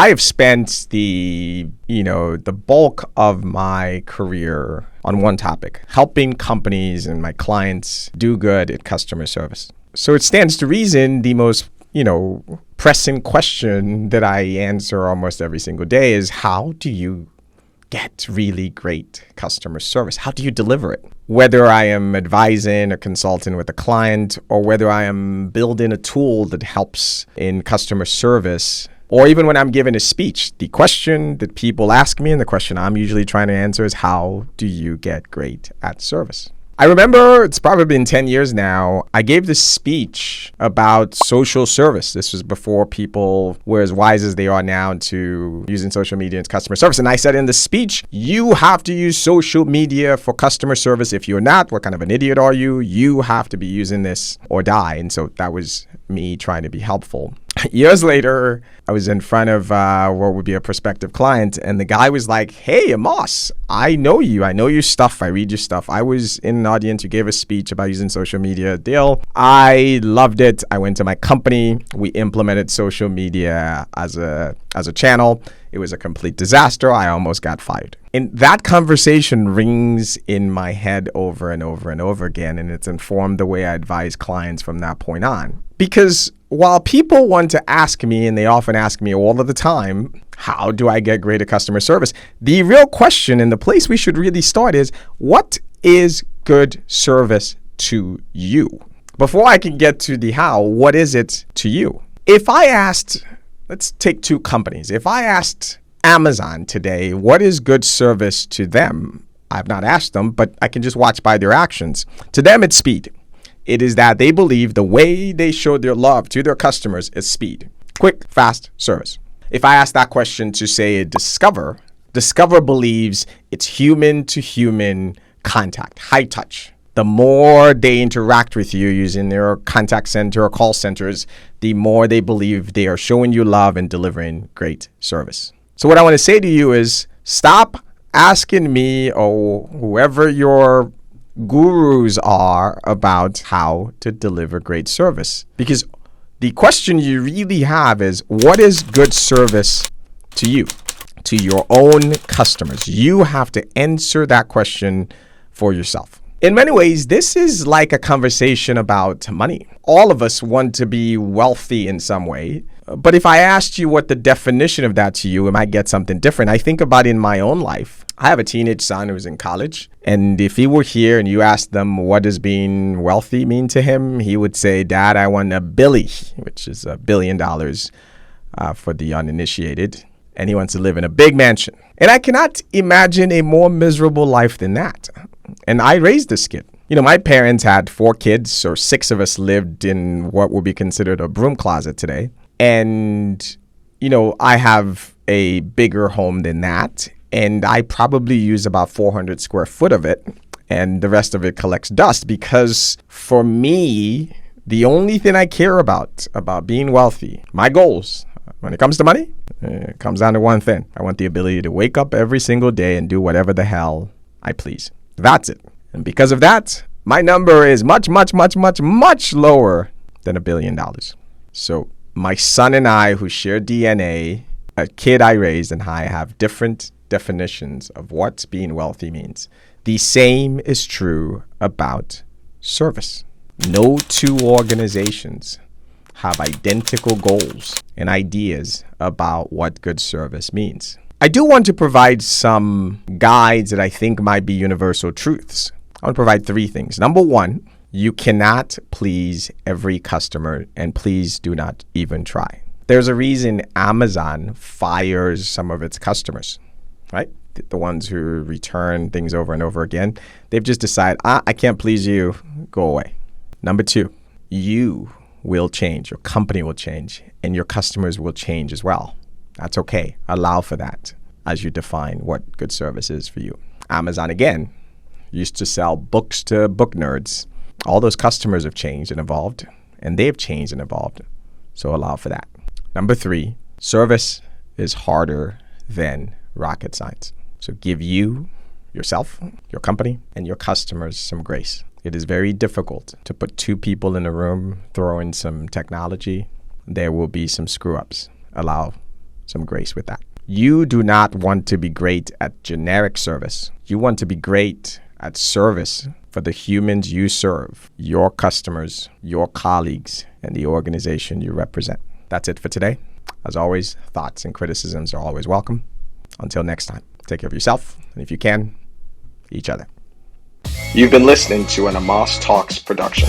I have spent the bulk of my career on one topic, helping companies and my clients do good at customer service. So it stands to reason the most, pressing question that I answer almost every single day is, how do you get really great customer service? How do you deliver it? Whether I am advising or consulting with a client, or whether I am building a tool that helps in customer service, or even when I'm giving a speech, the question that people ask me and the question I'm usually trying to answer is, how do you get great at service? I remember, it's probably been 10 years now, I gave this speech about social service. This was before people were as wise as they are now to using social media and customer service. And I said in the speech, you have to use social media for customer service. If you're not, what kind of an idiot are you? You have to be using this or die. And so that was me trying to be helpful. Years later, I was in front of what would be a prospective client, and the guy was like, hey, Amos, I know you. I know your stuff. I read your stuff. I was in an audience. You gave a speech about using social media. Deal. I loved it. I went to my company. We implemented social media as a channel. It was a complete disaster. I almost got fired. And that conversation rings in my head over and over and over again, and it's informed the way I advise clients from that point on. Because while people want to ask me, and they often ask me all of the time, how do I get greater customer service? The real question and the place we should really start is, what is good service to you? Before I can get to the how, what is it to you? If I asked, let's take two companies. If I asked Amazon today, what is good service to them? I've not asked them, but I can just watch by their actions. To them, it's speed. It is that they believe the way they show their love to their customers is speed. Quick, fast service. If I ask that question to, say, Discover believes it's human-to-human contact, high touch. The more they interact with you using their contact center or call centers, the more they believe they are showing you love and delivering great service. So what I want to say to you is, stop asking me or whoever your gurus are about how to deliver great service. Because the question you really have is, what is good service to you, to your own customers? You have to answer that question for yourself. In many ways, this is like a conversation about money. All of us want to be wealthy in some way. But if I asked you what the definition of that to you, it might get something different. I think about it in my own life. I have a teenage son who's in college. And if he were here and you asked them what does being wealthy mean to him, he would say, Dad, I want a billy, which is $1 billion for the uninitiated. And he wants to live in a big mansion. And I cannot imagine a more miserable life than that. And I raised this kid. My parents had 4 kids, or 6 of us lived in what would be considered a broom closet today. And, I have a bigger home than that. And I probably use about 400 square foot of it. And the rest of it collects dust, because for me, the only thing I care about being wealthy, my goals, when it comes to money, it comes down to one thing. I want the ability to wake up every single day and do whatever the hell I please. That's it. And because of that, my number is much, much, much, much, much lower than $1 billion. So my son and I, who share DNA, a kid I raised and I, have different definitions of what being wealthy means. The same is true about service. No two organizations have identical goals and ideas about what good service means. I do want to provide some guides that I think might be universal truths. I want to provide 3 things. Number 1, you cannot please every customer, and please do not even try. There's a reason Amazon fires some of its customers, right? The ones who return things over and over again. They've just decided, I can't please you, go away. Number 2, you will change, your company will change, and your customers will change as well. That's okay. Allow for that as you define what good service is for you. Amazon, again, used to sell books to book nerds. All those customers have changed and evolved, and they've changed and evolved. So allow for that. Number 3, service is harder than rocket science. So give yourself, your company, and your customers some grace. It is very difficult to put 2 people in a room, throw in some technology. There will be some screw-ups. Allow some grace with that. You do not want to be great at generic service. You want to be great at service for the humans you serve, your customers, your colleagues, and the organization you represent. That's it for today. As always, thoughts and criticisms are always welcome. Until next time, take care of yourself, and if you can, each other. You've been listening to an Amos Talks production.